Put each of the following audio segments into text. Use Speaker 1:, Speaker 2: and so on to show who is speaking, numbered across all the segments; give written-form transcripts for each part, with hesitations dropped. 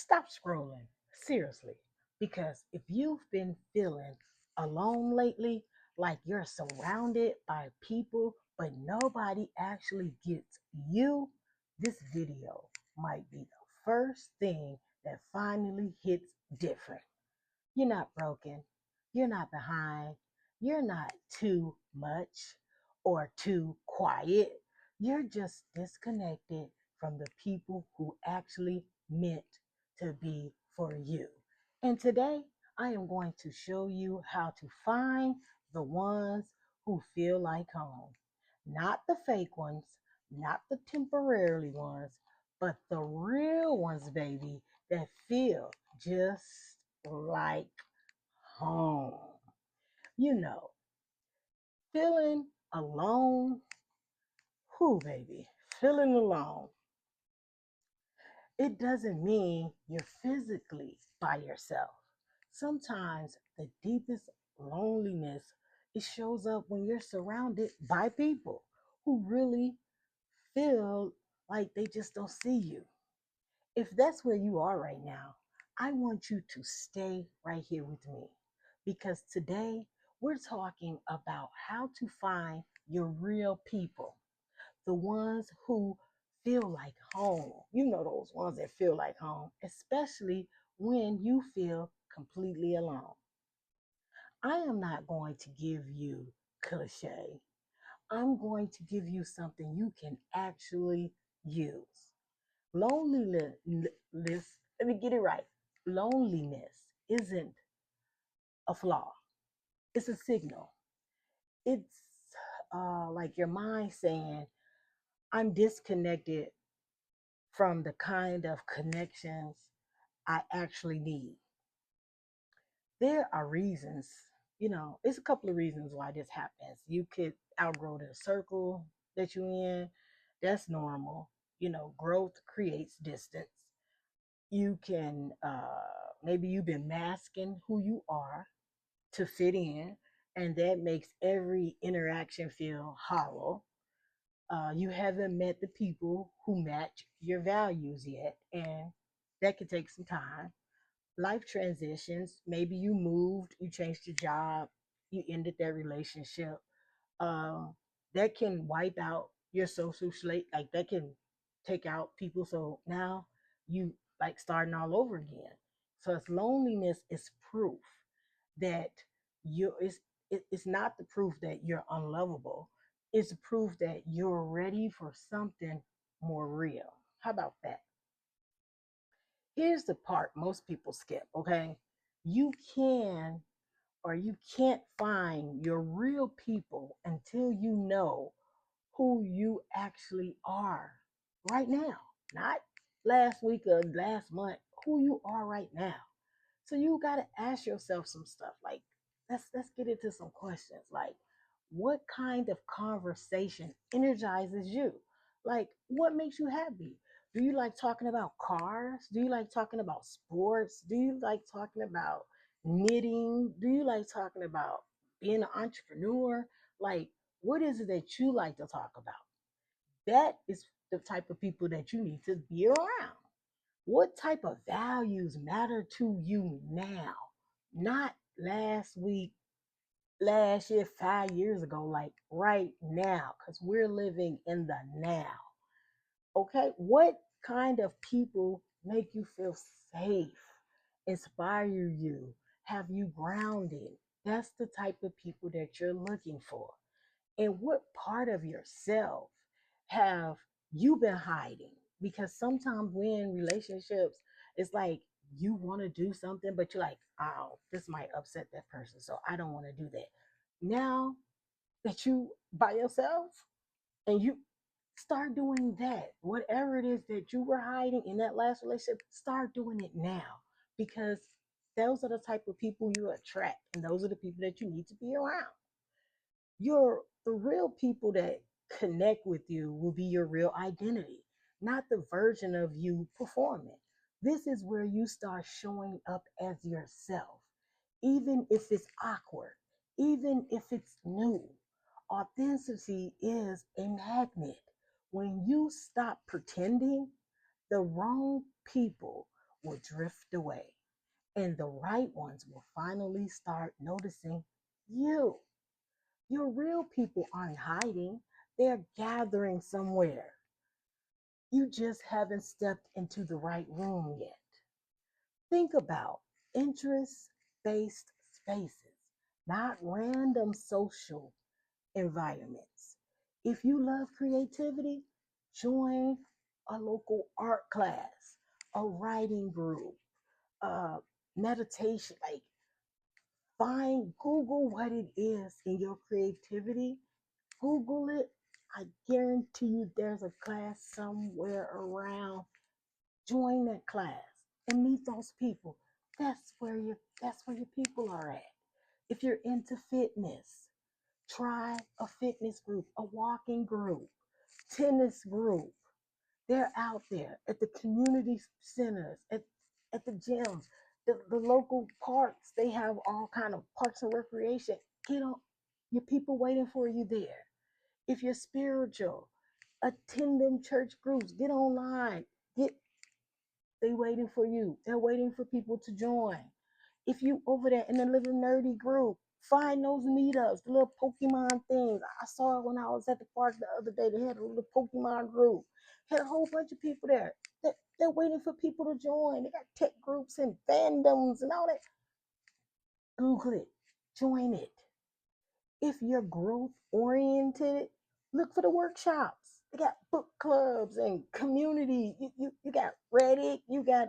Speaker 1: Stop scrolling, seriously. Because if you've been feeling alone lately, like you're surrounded by people, but nobody actually gets you, this video might be the first thing that finally hits different. You're not broken. You're not behind. You're not too much or too quiet. You're just disconnected from the people who actually meant to be for you. And today, I am going to show you how to find the ones who feel like home. Not the fake ones, not the temporarily ones, but the real ones, baby, that feel just like home. You know, feeling alone, who, baby, feeling alone, it doesn't mean you're physically by yourself. Sometimes the deepest loneliness, it shows up when you're surrounded by people who really feel like they just don't see you. If that's where you are right now, I want you to stay right here with me because today we're talking about how to find your real people, the ones who feel like home. You know, those ones that feel like home, especially when you feel completely alone. I am not going to give you cliche. I'm going to give you something you can actually use. Loneliness, let me get it right. Loneliness isn't a flaw, it's a signal. It's like your mind saying, I'm disconnected from the kind of connections I actually need. There are reasons, it's a couple of reasons why this happens. You could outgrow the circle that you're in, that's normal. Growth creates distance. You can maybe you've been masking who you are to fit in, and that makes every interaction feel hollow. You haven't met the people who match your values yet, and that could take some time. Life transitions, maybe you moved, you changed your job, you ended that relationship. um, that can wipe out your social slate. Like that can take out people. So now you like starting all over again. So it's loneliness is proof that you it's not the proof that you're unlovable. It's proof that you're ready for something more real. How about that? Here's the part most people skip, okay? You can or you can't find your real people until you know who you actually are right now, not last week or last month, who you are right now. So you got to ask yourself some stuff like let's get into some questions like what kind of conversation energizes you? Like what makes you happy? Do you like talking about cars? Do you like talking about sports? Do you like talking about knitting? Do you like talking about being an entrepreneur? Like what is it that you like to talk about? That is the type of people that you need to be around. What type of values matter to you now? Not last week, last year, 5 years ago, like right now, because we're living in the now. Okay? What kind of people make you feel safe, inspire you, have you grounded? That's the type of people that you're looking for. And what part of yourself have you been hiding? Because sometimes we're in relationships, it's like you want to do something, but you're like, oh, this might upset that person. So I don't want to do that. Now that you by yourself and you start doing that, whatever it is that you were hiding in that last relationship, start doing it now. Because those are the type of people you attract, and those are the people that you need to be around. The real people that connect with you will be your real identity, not the version of you performing. This is where you start showing up as yourself, even if it's awkward, even if it's new. Authenticity is a magnet. When you stop pretending, the wrong people will drift away, and the right ones will finally start noticing you. Your real people aren't hiding, they're gathering somewhere. You just haven't stepped into the right room yet. Think about interest based spaces, not random social environments. If you love creativity, join a local art class, a writing group, uh, meditation. Like, Google what it is in your creativity. Google it. I guarantee you there's a class somewhere around. Join that class and meet those people. That's where your people are at. If you're into fitness, try a fitness group, a walking group, tennis group. They're out there at the community centers, at the gyms, the local parks. They have all kind of parks and recreation. Get on, your people waiting for you there. If you're spiritual, attend them church groups. Get online. Get They waiting for you. They're waiting for people to join. If you over there in the little nerdy group, find those meetups, the little Pokemon things. I saw it when I was at the park the other day. They had a little Pokemon group. Had a whole bunch of people there. They're waiting for people to join. They got tech groups and fandoms and all that. Google it. Join it. If you're growth oriented, look for the workshops. They got book clubs and community. You got Reddit, you got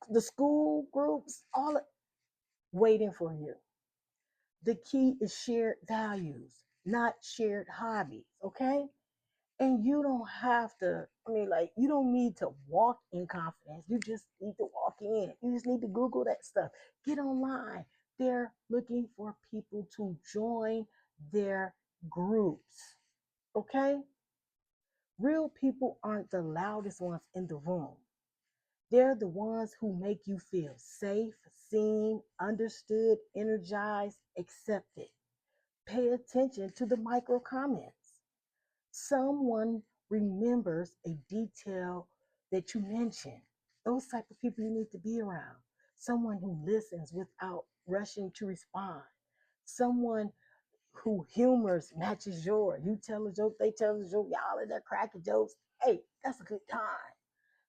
Speaker 1: the school groups, all waiting for you. The key is shared values, not shared hobbies, okay? And you don't have to, you don't need to walk in confidence. You just need to walk in. You just need to Google that stuff. Get online. They're looking for people to join their groups, okay? Real people aren't the loudest ones in the room. They're the ones who make you feel safe, seen, understood, energized, accepted. Pay attention to the micro comments. Someone remembers a detail that you mentioned. Those type of people you need to be around. Someone who listens without rushing to respond. Someone who humors matches yours. You tell a joke, they tell a joke, y'all in there cracking jokes. Hey, that's a good time.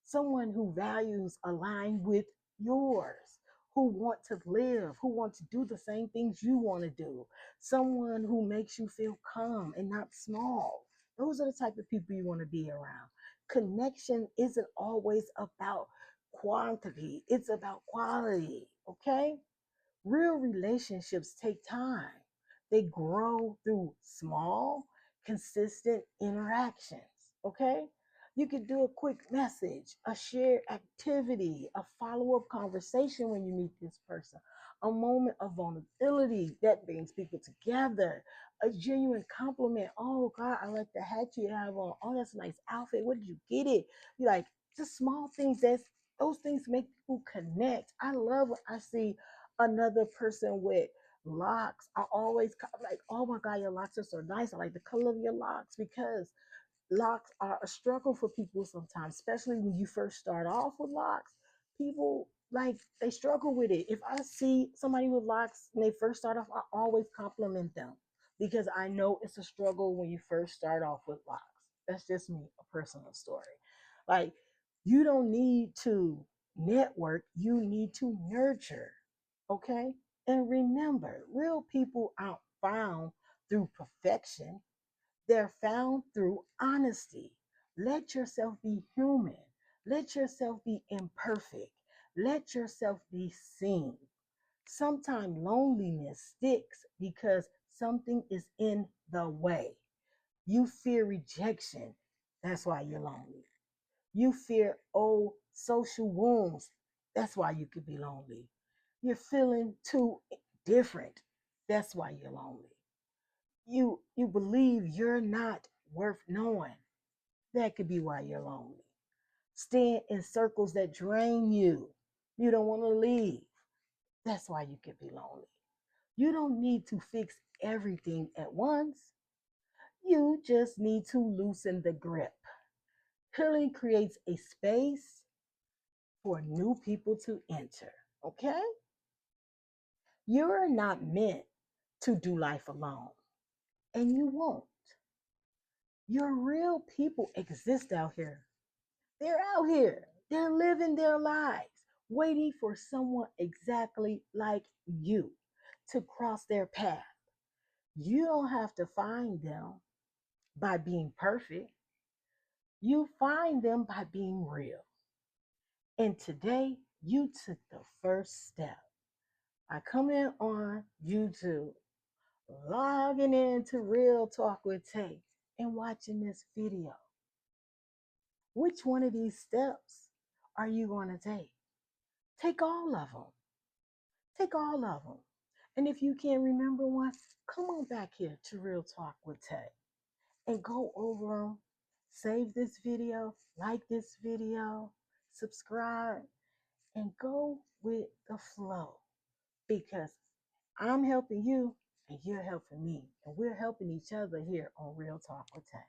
Speaker 1: Someone who values align with yours, who want to live, who want to do the same things you want to do, someone who makes you feel calm and not small. Those are the type of people you want to be around. Connection isn't always about quantity, it's about quality, okay? Real relationships take time. They grow through small, consistent interactions. Okay? You could do a quick message, a shared activity, a follow up conversation when you meet this person, a moment of vulnerability that brings people together, a genuine compliment. Oh, God, I like the hat you have on. Oh, that's a nice outfit. Where did you get it? You like just small things those things make people connect. I love when I see another person with locks. I always like, oh my God, your locks are so nice. I like the color of your locks, because locks are a struggle for people sometimes, especially when you first start off with locks. People like they struggle with it. If I see somebody with locks and they first start off, I always compliment them, because I know it's a struggle when you first start off with locks. That's just me, a personal story. Like, you don't need to network, you need to nurture. Okay? And remember, real people aren't found through perfection, they're found through honesty. Let yourself be human. Let yourself be imperfect. Let yourself be seen. Sometimes loneliness sticks because something is in the way. You fear rejection. That's why you're lonely. You fear old social wounds. That's why you could be lonely. You're feeling too different. That's why you're lonely. You believe you're not worth knowing. That could be why you're lonely. Staying in circles that drain you. You don't want to leave. That's why you could be lonely. You don't need to fix everything at once. You just need to loosen the grip. Healing creates a space for new people to enter. Okay? You're not meant to do life alone, and you won't. Your real people exist out here. They're out here. They're living their lives, waiting for someone exactly like you to cross their path. You don't have to find them by being perfect. You find them by being real. And today, you took the first step by coming on YouTube, logging into Real Talk with Tay, and watching this video. Which one of these steps are you going to take? Take all of them. Take all of them. And if you can't remember one, come on back here to Real Talk with Tay and go over them. Save this video, like this video, subscribe, and go with the flow because I'm helping you and you're helping me. And we're helping each other here on Real Talk with Tay.